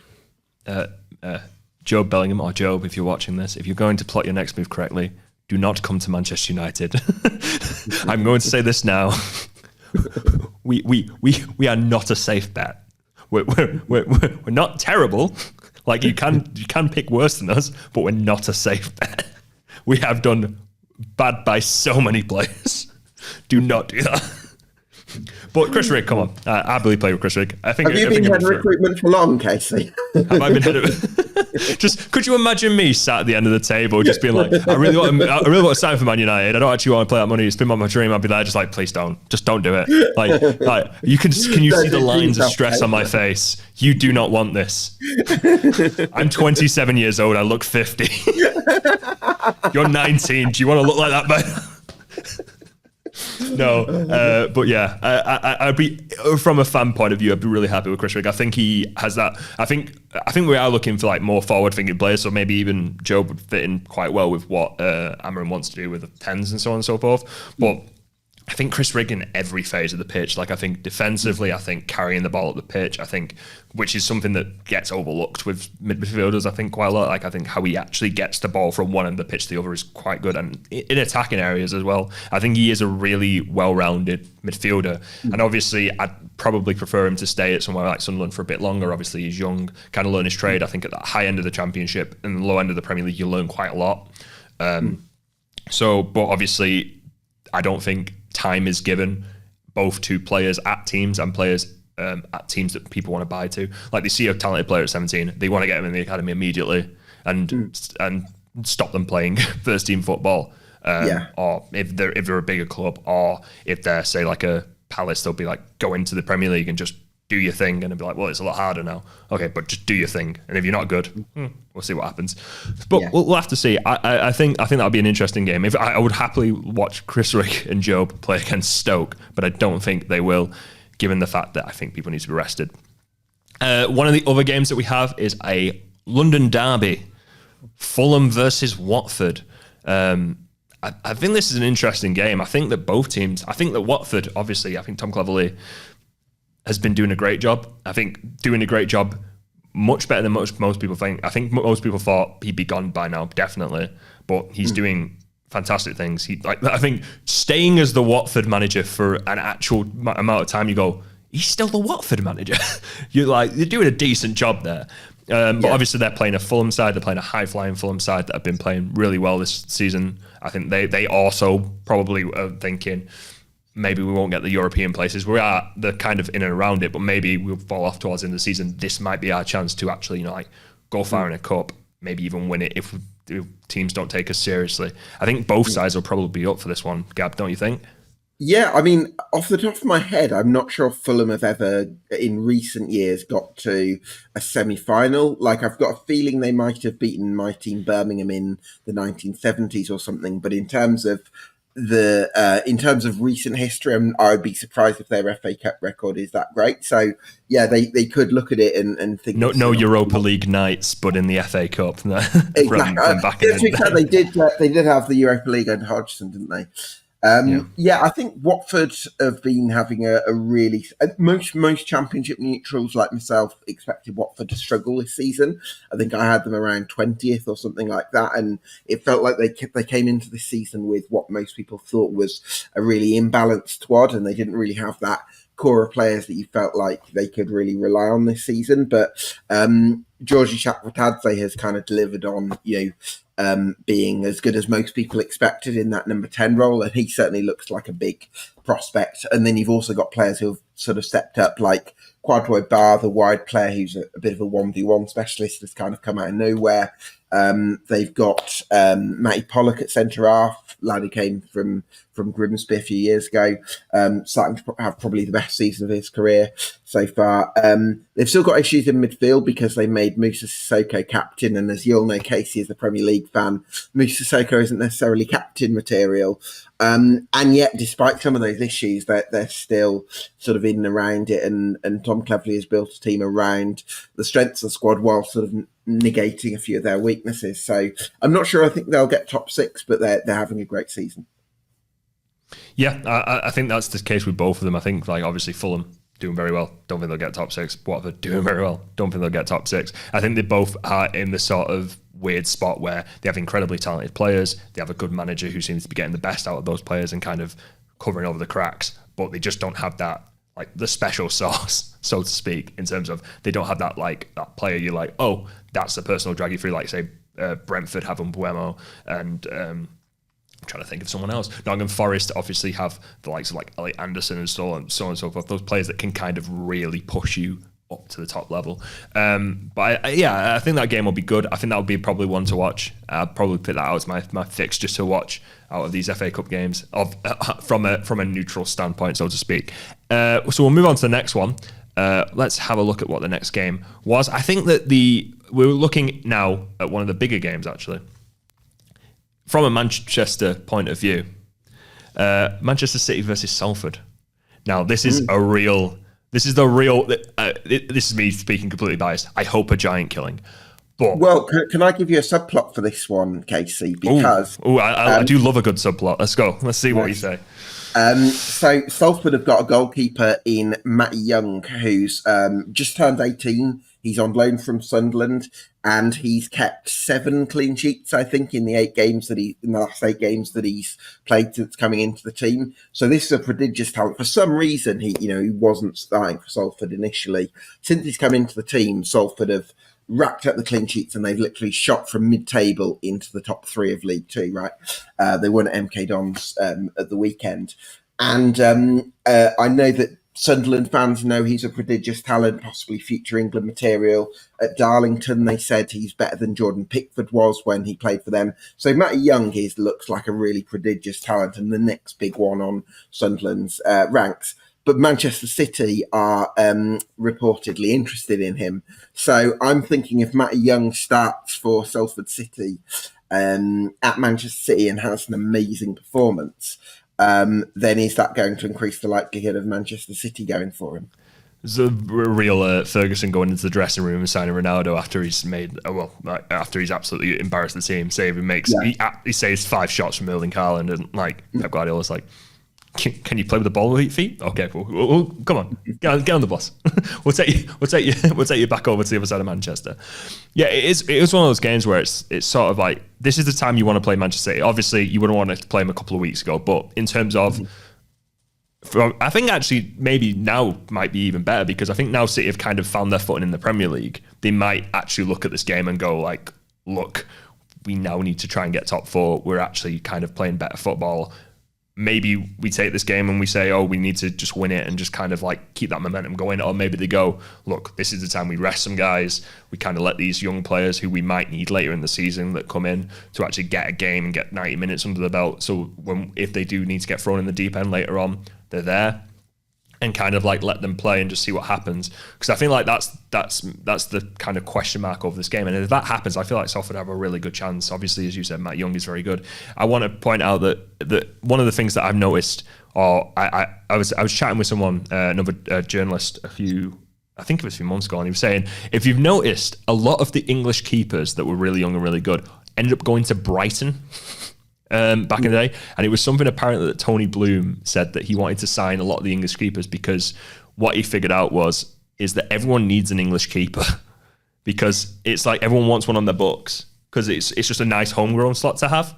Joe Bellingham, or Job, if you're watching this, if you're going to plot your next move correctly, do not come to Manchester United. I'm going to say this now. We are not a safe bet. We're not terrible. Like you can pick worse than us, but we're not a safe bet. We have done bad by so many players. Do not do that. But Chris Rigg, come on. I believe play with Chris Rigg. Have you been head of recruitment for long, Casey? Have I been head of... Just, could you imagine me sat at the end of the table just being like, I really want to sign for Man United. I don't actually want to play that money. It's been my dream. I'd be there just like, please don't. Just don't do it. Like can you see the lines of stress on my face? You do not want this. I'm 27 years old. I look 50. You're 19. Do you want to look like that, man? No, but yeah, I'd be, from a fan point of view, I'd be really happy with Chris Rigg. I think he has that. I think we are looking for like more forward-thinking players, so maybe even Joe would fit in quite well with what Amram wants to do with the 10s and so on and so forth. But I think Chris Rigg in every phase of the pitch, like I think defensively, I think carrying the ball up the pitch, I think, which is something that gets overlooked with midfielders, I think quite a lot. Like I think how he actually gets the ball from one end of the pitch to the other is quite good, and in attacking areas as well. I think he is a really well-rounded midfielder, and obviously I'd probably prefer him to stay at somewhere like Sunderland for a bit longer. Obviously he's young, kind of learn his trade. I think at the high end of the Championship and the low end of the Premier League, you learn quite a lot. So, but obviously I don't think time is given both to players at teams and players at teams that people want to buy to. Like they see a talented player at 17, they want to get him in the academy immediately and stop them playing first team football. Or if they're a bigger club, or if they're say like a Palace, they'll be like, go into the Premier League and just do your thing, and it'll be like, well, it's a lot harder now. Okay, but just do your thing, and if you're not good, we'll see what happens. But we'll have to see. I think that'll be an interesting game. If I would happily watch Chris Rigg and Job play against Stoke, but I don't think they will, given the fact that I think people need to be rested. One of the other games that we have is a London derby, Fulham versus Watford. I think this is an interesting game. I think that both teams, I think that Watford, obviously, I think Tom Cleverley has been doing a great job. I think doing a great job, much better than most people think. I think most people thought he'd be gone by now, definitely. But he's doing fantastic things. I think staying as the Watford manager for an actual amount of time, you go, he's still the Watford manager. You're doing a decent job there. But obviously they're playing a Fulham side. They're playing a high-flying Fulham side that have been playing really well this season. I think they also probably are thinking, maybe we won't get the European places. We are the kind of in and around it, but maybe we'll fall off towards the end of the season. This might be our chance to actually, go far in a cup, maybe even win it if teams don't take us seriously. I think both sides will probably be up for this one, Gab, don't you think? Yeah, I mean, off the top of my head, I'm not sure if Fulham have ever, in recent years, got to a semi-final. Like, I've got a feeling they might have beaten my team Birmingham in the 1970s or something. But in terms of recent history, I'd be surprised if their FA Cup record is that great. So, yeah, they could look at it and think No Europa League nights, but in the FA Cup from back in the day. They did have the Europa League under Hodgson, didn't they? I think Watford have been having a really most Championship neutrals like myself expected Watford to struggle this season. I think I had them around 20th or something like that, and it felt like they came into the season with what most people thought was a really imbalanced squad, and they didn't really have that core of players that you felt like they could really rely on this season. But Georgie Shakvatadze has kind of delivered on being as good as most people expected in that number 10 role, and he certainly looks like a big prospect. And then you've also got players who have sort of stepped up, like Kwadwo Bar, the wide player who's a bit of a 1v1 specialist, has kind of come out of nowhere. They've got Matty Pollock at centre half, lad who came from Grimsby a few years ago, starting to have probably the best season of his career so far. They've still got issues in midfield because they made Moussa Sissoko captain, and as you'll know, Casey is a Premier League fan, Moussa Sissoko isn't necessarily captain material. And yet, despite some of those issues, they're still sort of in and around it, and Tom Cleverley has built a team around the strengths of the squad while sort of negating a few of their weaknesses. So I'm not sure I think they'll get top six, but they're having a great season. Yeah, I think that's the case with both of them. I think, like, obviously Fulham doing very well. Don't think they'll get top six. Watford doing very well. Don't think they'll get top six. I think they both are in the sort of weird spot where they have incredibly talented players. They have a good manager who seems to be getting the best out of those players and kind of covering over the cracks, but they just don't have that, like, the special sauce, so to speak, in terms of they don't have that, like, that player you're like, oh, that's the person who'll drag you through, like, say, Brentford have Mbuemo, and I'm trying to think of someone else. Nottingham Forest obviously have the likes of, like, Elliot Anderson and so on and so forth, those players that can kind of really push you up to the top level. But I think that game will be good. I think that would be probably one to watch. I'll probably put that out as my fix just to watch out of these FA Cup games from a neutral standpoint, so to speak. So we'll move on to the next one. Let's have a look at what the next game was. I think that we're looking now at one of the bigger games, actually. From a Manchester point of view, Manchester City versus Salford. Now, this is the real. This is me speaking completely biased. I hope a giant killing. But well, can I give you a subplot for this one, Casey? Because I do love a good subplot. Let's go. Let's see what you say. So Salford have got a goalkeeper in Matty Young, who's just turned 18. He's on loan from Sunderland, and he's kept 7 clean sheets, I think, in the last 8 games that he's played since coming into the team. So this is a prodigious talent. For some reason, he wasn't starting for Salford initially. Since he's come into the team, Salford have racked up the clean sheets, and they've literally shot from mid-table into the top 3 of League Two, right? They won at MK Dons at the weekend. And I know that Sunderland fans know he's a prodigious talent, possibly future England material. At Darlington, they said he's better than Jordan Pickford was when he played for them. So Matty Young looks like a really prodigious talent and the next big one on Sunderland's ranks. But Manchester City are reportedly interested in him. So I'm thinking if Matty Young starts for Salford City at Manchester City and has an amazing performance, then is that going to increase the likelihood of Manchester City going for him? There's a real Ferguson going into the dressing room and signing Ronaldo after he's absolutely embarrassed the team. He saves 5 shots from Erling Haaland, and like Pep Guardiola's like, can you play with the ball with your feet? Okay, well, come on, get on the bus. We'll take you back over to the other side of Manchester. Yeah, it is one of those games where it's sort of like, this is the time you want to play Manchester City. Obviously, you wouldn't want to play them a couple of weeks ago, but in terms of, I think actually maybe now might be even better, because I think now City have kind of found their footing in the Premier League. They might actually look at this game and go like, look, we now need to try and get top 4. We're actually kind of playing better football. maybe we take this game and we say, oh, we need to just win it and just kind of like keep that momentum going. Or maybe they go, look, this is the time we rest some guys. We kind of let these young players who we might need later in the season that come in to actually get a game and get 90 minutes under the belt. So if they do need to get thrown in the deep end later on, they're there. And kind of like let them play and just see what happens, because I feel like that's the kind of question mark over this game. And if that happens, I feel like Salford have a really good chance. Obviously, as you said, Matt Young is very good. I want to point out that one of the things that I've noticed, or I was chatting with someone, another journalist, I think it was a few months ago, and he was saying, if you've noticed, a lot of the English keepers that were really young and really good ended up going to Brighton. Back in the day, and it was something apparently that Tony Bloom said, that he wanted to sign a lot of the English keepers because what he figured out is that everyone needs an English keeper because it's like everyone wants one on their books because it's just a nice homegrown slot to have.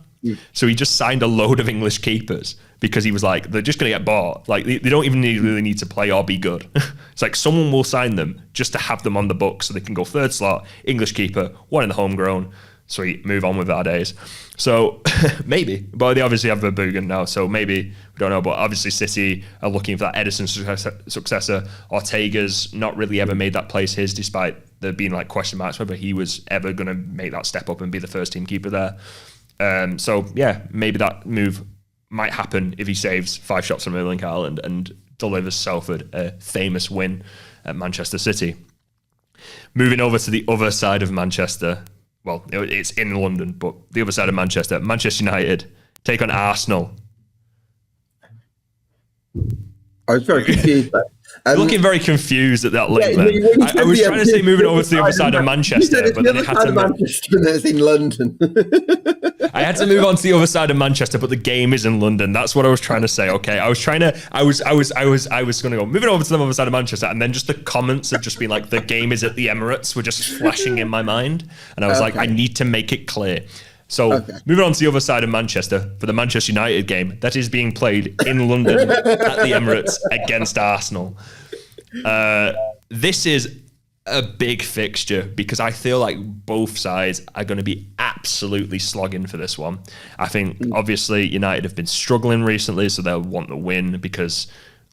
So he just signed a load of English keepers because he was like, they're just going to get bought. Like they don't even really need to play or be good. It's like someone will sign them just to have them on the books so they can go third slot, English keeper, one in the homegrown. Sweet, move on with our days. So maybe, but they obviously have Verboegen now, so maybe, we don't know. But obviously City are looking for that Edison successor. Ortega's not really ever made that place his, despite there being like question marks whether he was ever going to make that step up and be the first team keeper there. So yeah, maybe that move might happen if he saves 5 shots from Erling Haaland and delivers Salford a famous win at Manchester City. Moving over to the other side of Manchester. Well, it's in London, but the other side of Manchester, Manchester United take on Arsenal. I was very confused. Looking very confused at that link. I was trying to say moving over to the other side of Manchester, but then it had to Manchester, and it's in London. I had to move on to the other side of Manchester, but the game is in London. That's what I was trying to say. Okay, I was going to go moving over to the other side of Manchester, and then just the comments of just being like, the game is at the Emirates were just flashing in my mind, and I was like, I need to make it clear. So moving on to the other side of Manchester for the Manchester United game that is being played in London at the Emirates against Arsenal. This is a big fixture because I feel like both sides are going to be absolutely slogging for this one. I think obviously United have been struggling recently, so they'll want the win because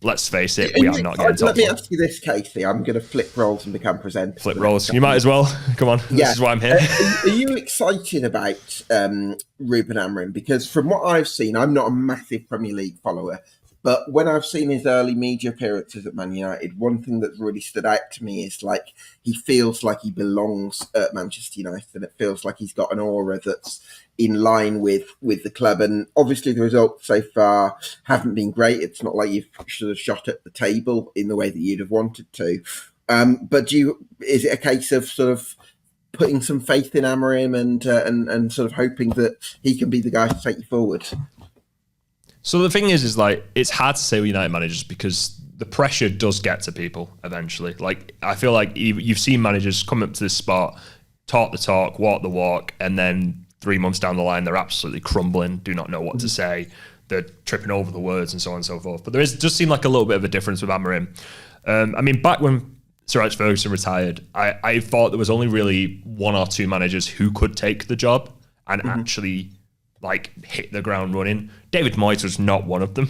let's face it, we are not getting top. Let me ask you this, Casey. I'm going to flip roles and become presenter. Flip roles. You might as well. Come on. Yeah. This is why I'm here. Are you excited about Ruben Amorim? Because from what I've seen, I'm not a massive Premier League follower, but when I've seen his early media appearances at Man United, one thing that's really stood out to me is like he feels like he belongs at Manchester United, and it feels like he's got an aura that's in line with the club. And obviously the results so far haven't been great. It's not like you've sort of shot at the table in the way that you'd have wanted to. But is it a case of sort of putting some faith in Amorim and sort of hoping that he can be the guy to take you forward? So the thing is like, it's hard to say with United managers because the pressure does get to people eventually. Like, I feel like you've seen managers come up to this spot, talk the talk, walk the walk, and then 3 months down the line, they're absolutely crumbling, do not know what to say. They're tripping over the words and so on and so forth. But does seem like a little bit of a difference with Amorim. I mean, back when Sir Alex Ferguson retired, I thought there was only really 1 or 2 managers who could take the job and actually like hit the ground running. David Moyes was not one of them.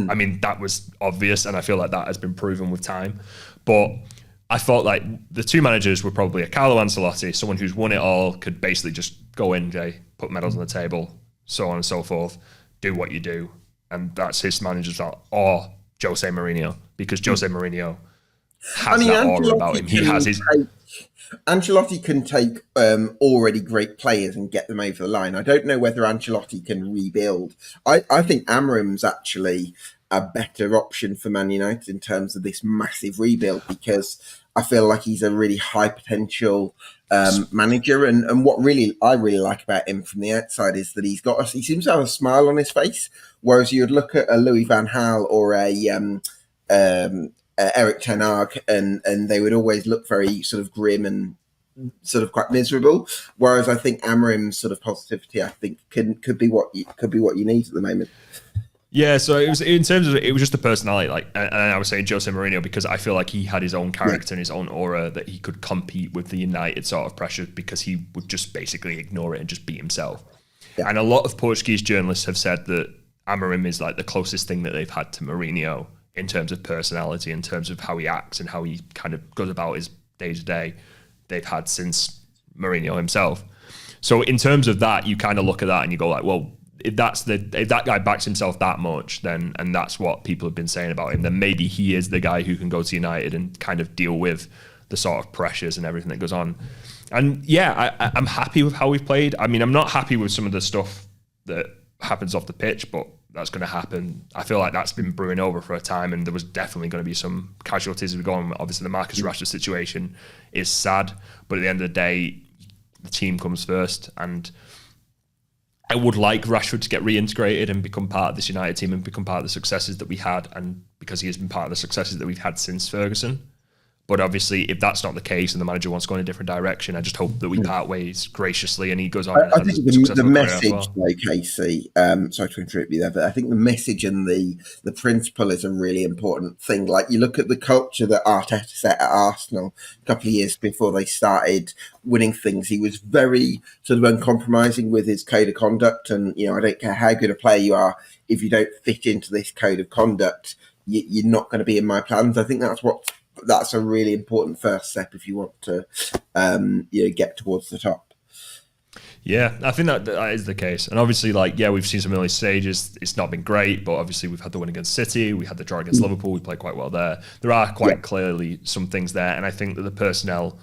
I mean, that was obvious, and I feel like that has been proven with time. But I thought like the 2 managers were probably a Carlo Ancelotti, someone who's won it all, could basically just go in, put medals on the table, so on and so forth, do what you do. And that's his manager's style. Or Jose Mourinho, because Jose Mourinho has that aura about him. He has his... Ancelotti can take already great players and get them over the line. I don't know whether Ancelotti can rebuild. I think Amorim's actually a better option for Man United in terms of this massive rebuild, because I feel like he's a really high potential manager. And what I really like about him from the outside is that he seems to have a smile on his face, whereas you'd look at a Louis van Gaal or a Eric Ten Hag, and they would always look very sort of grim and sort of quite miserable. Whereas I think Amorim's sort of positivity, I think, could be what you need at the moment. Yeah, so it was just the personality, like, and I was saying Jose Mourinho because I feel like he had his own character and his own aura that he could compete with the United sort of pressure because he would just basically ignore it and just be himself. Yeah. And a lot of Portuguese journalists have said that Amorim is like the closest thing that they've had to Mourinho in terms of personality, in terms of how he acts and how he kind of goes about his day-to-day, they've had since Mourinho himself. So in terms of that, you kind of look at that and you go like, well, if that guy backs himself that much, then, and that's what people have been saying about him, then maybe he is the guy who can go to United and kind of deal with the sort of pressures and everything that goes on. And yeah, I'm happy with how we've played. I mean, I'm not happy with some of the stuff that happens off the pitch, but that's going to happen. I feel like that's been brewing over for a time, and there was definitely going to be some casualties as we go on. Obviously, the Marcus Rashford situation is sad, but at the end of the day, the team comes first, and I would like Rashford to get reintegrated and become part of this United team and become part of the successes that we had, and because he has been part of the successes that we've had since Ferguson. But obviously, if that's not the case and the manager wants to go in a different direction, I just hope that we part ways graciously and he goes on. I think the message, though, Casey, sorry to interrupt you there, but I think the message and the principle is a really important thing. Like, you look at the culture that Arteta set at Arsenal a couple of years before they started winning things. He was very sort of uncompromising with his code of conduct. And, you know, I don't care how good a player you are, if you don't fit into this code of conduct, you're not going to be in my plans. I think that's a really important first step if you want to get towards the top. Yeah, I think that is the case. And obviously, we've seen some early stages. It's not been great, but obviously we've had the win against City. We had the draw against Liverpool. We played quite well there. There are quite clearly some things there. And I think that the personnel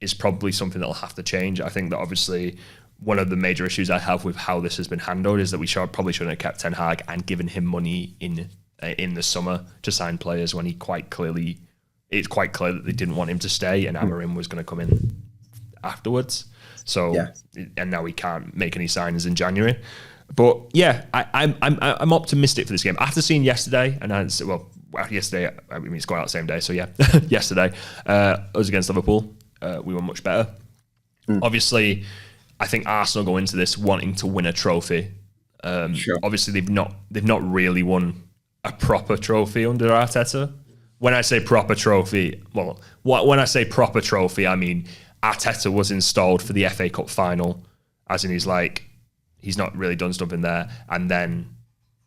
is probably something that will have to change. I think that obviously one of the major issues I have with how this has been handled is that we probably shouldn't have kept Ten Hag and given him money in the summer to sign players when it's quite clear that they didn't want him to stay, and Amorim was going to come in afterwards. So, and now he can't make any signings in January. But yeah, I'm optimistic for this game. After seeing yesterday, yesterday, I mean, it's going out the same day, so yeah, yesterday, us against Liverpool, we were much better. Obviously, I think Arsenal go into this wanting to win a trophy. Sure. Obviously, they've not really won a proper trophy under Arteta. When I say proper trophy, when I say proper trophy, I mean Arteta was installed for the FA Cup final, as in he's not really done something there, and then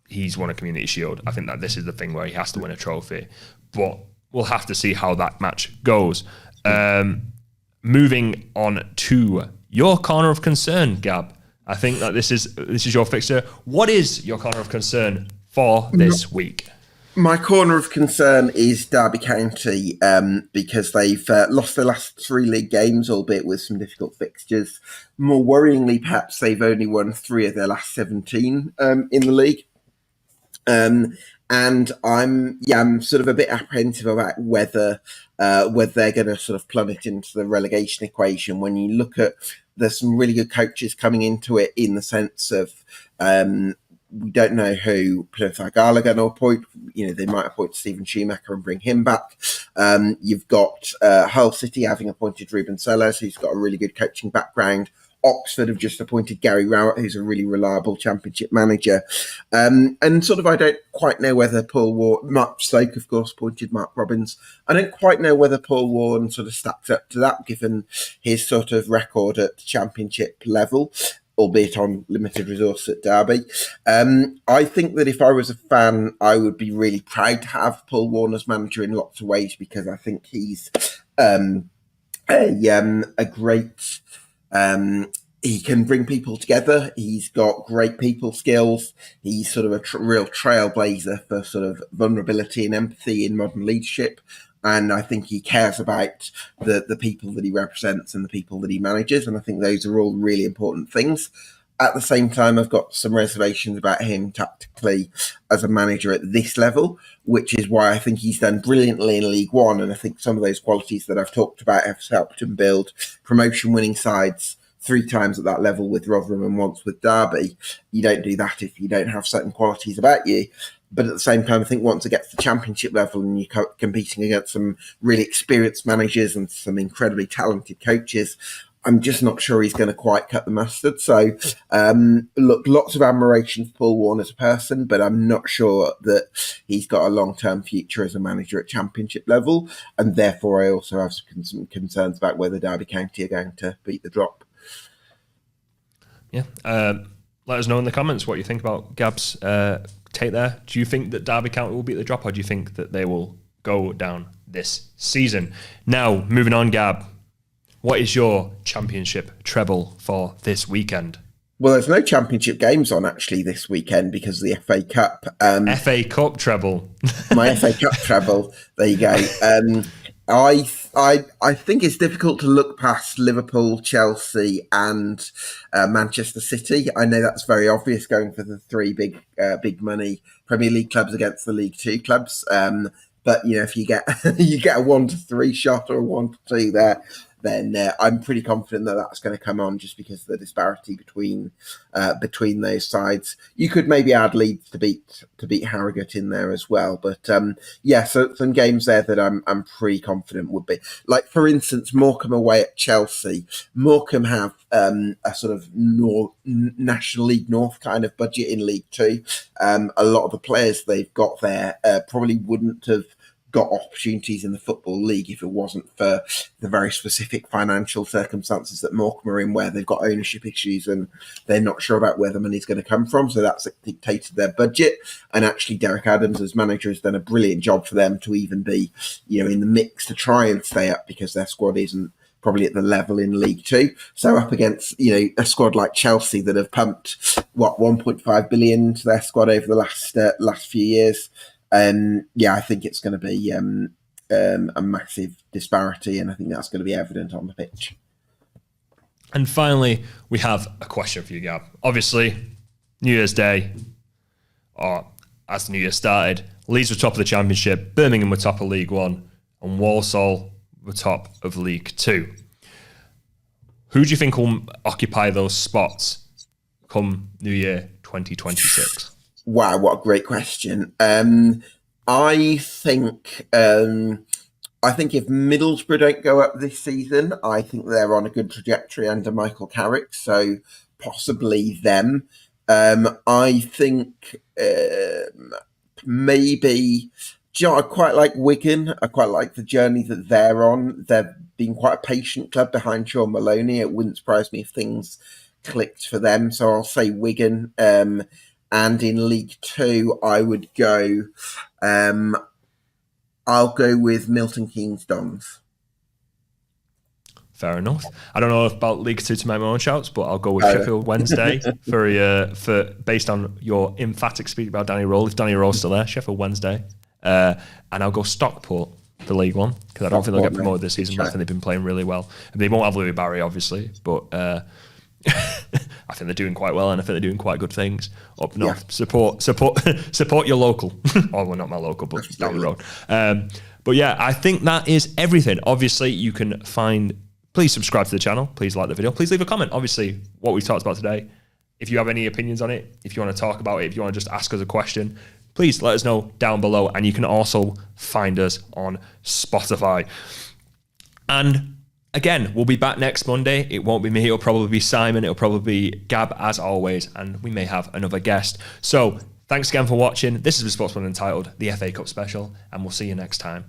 he's won a Community Shield. I think that this is the thing where he has to win a trophy, but we'll have to see how that match goes. Moving on to your corner of concern, Gab. I think that this is your fixture. What is your corner of concern for this week? My corner of concern is Derby County because they've lost their last 3 league games, albeit with some difficult fixtures. More worryingly, perhaps they've only won 3 of their last 17 in the league. And I'm sort of a bit apprehensive about whether they're going to sort of plummet into the relegation equation. When you look at, there's some really good coaches coming into it in the sense of we don't know who Plymouth Argyle are going to appoint. You know, they might appoint Stephen Schumacher and bring him back. You've got Hull City having appointed Ruben Sellers, who's got a really good coaching background. Oxford have just appointed Gary Rowett, who's a really reliable Championship manager. And sort of, I don't quite know whether Mark Stoke, of course, appointed Mark Robbins. I don't quite know whether Paul Warren sort of stacks up to that, given his sort of record at Championship level, albeit on limited resource at Derby. I think that if I was a fan, I would be really proud to have Paul Warren as manager in lots of ways, because I think he's a great... he can bring people together. He's got great people skills. He's sort of a real trailblazer for sort of vulnerability and empathy in modern leadership. And I think he cares about the people that he represents and the people that he manages. And I think those are all really important things. At the same time, I've got some reservations about him tactically as a manager at this level, which is why I think he's done brilliantly in League One. And I think some of those qualities that I've talked about have helped him build promotion-winning sides 3 times at that level with Rotherham and once with Derby. You don't do that if you don't have certain qualities about you. But at the same time, I think once it gets to the Championship level and you're competing against some really experienced managers and some incredibly talented coaches, I'm just not sure he's going to quite cut the mustard. So, look, lots of admiration for Paul Warren as a person, but I'm not sure that he's got a long-term future as a manager at Championship level. And therefore, I also have some concerns about whether Derby County are going to beat the drop. Yeah. let us know in the comments what you think about Gab's take there. Do you think that Derby County will beat the drop, or do you think that they will go down this season? Now, moving on, Gab, what is your Championship treble for this weekend? Well, there's no Championship games on actually this weekend because of the FA Cup. FA Cup treble. My FA Cup treble. There you go. I think it's difficult to look past Liverpool, Chelsea, and Manchester City. I know that's very obvious going for the three big money Premier League clubs against the League Two clubs. But if you get a 1-3 shot or a 1-2 there, then I'm pretty confident that that's going to come on just because of the disparity between those sides. You could maybe add Leeds to beat Harrogate in there as well, but so some games there that I'm pretty confident would be, like, for instance, Morecambe away at Chelsea. Morecambe have a sort of National League North kind of budget in League Two. A lot of the players they've got there probably wouldn't have got opportunities in the Football League if it wasn't for the very specific financial circumstances that Morecambe are in, where they've got ownership issues and they're not sure about where the money's going to come from. So that's dictated their budget. And actually, Derek Adams as manager has done a brilliant job for them to even be, in the mix to try and stay up, because their squad isn't probably at the level in League Two. So up against, a squad like Chelsea that have pumped 1.5 billion into their squad over the last few years. I think it's going to be a massive disparity, and I think that's going to be evident on the pitch. And finally, we have a question for you, Gab. Obviously, New Year's Day, or as the New Year started, Leeds were top of the Championship, Birmingham were top of League One, and Walsall were top of League Two. Who do you think will occupy those spots come New Year 2026? Wow, what a great question. I think if Middlesbrough don't go up this season, I think they're on a good trajectory under Michael Carrick, so possibly them. I think maybe, I quite like Wigan. I quite like the journey that they're on. They've been quite a patient club behind Sean Maloney. It wouldn't surprise me if things clicked for them, so I'll say Wigan. And in League Two, I would go. I'll go with Milton Keynes Dons. Fair enough. I don't know about League Two to make my own shouts, but I'll go with Sheffield Wednesday for based on your emphatic speech about Danny Rowe. If Danny Rowe's still there, Sheffield Wednesday, and I'll go Stockport for League One, because I don't think they'll get promoted this season. But I think they've been playing really well. And they won't have Louis Barry, obviously, but. I think they're doing quite well, and I think they're doing quite good things up north. Yeah. Support your local. Oh, well, not my local, but down the road. But yeah, I think that is everything. Obviously, you can please subscribe to the channel. Please like the video. Please leave a comment. Obviously, what we've talked about today. If you have any opinions on it, if you want to talk about it, if you want to just ask us a question, please let us know down below. And you can also find us on Spotify. And again, we'll be back next Monday. It won't be me. It'll probably be Simon. It'll probably be Gab, as always. And we may have another guest. So thanks again for watching. This is the Sportsman entitled The FA Cup Special. And we'll see you next time.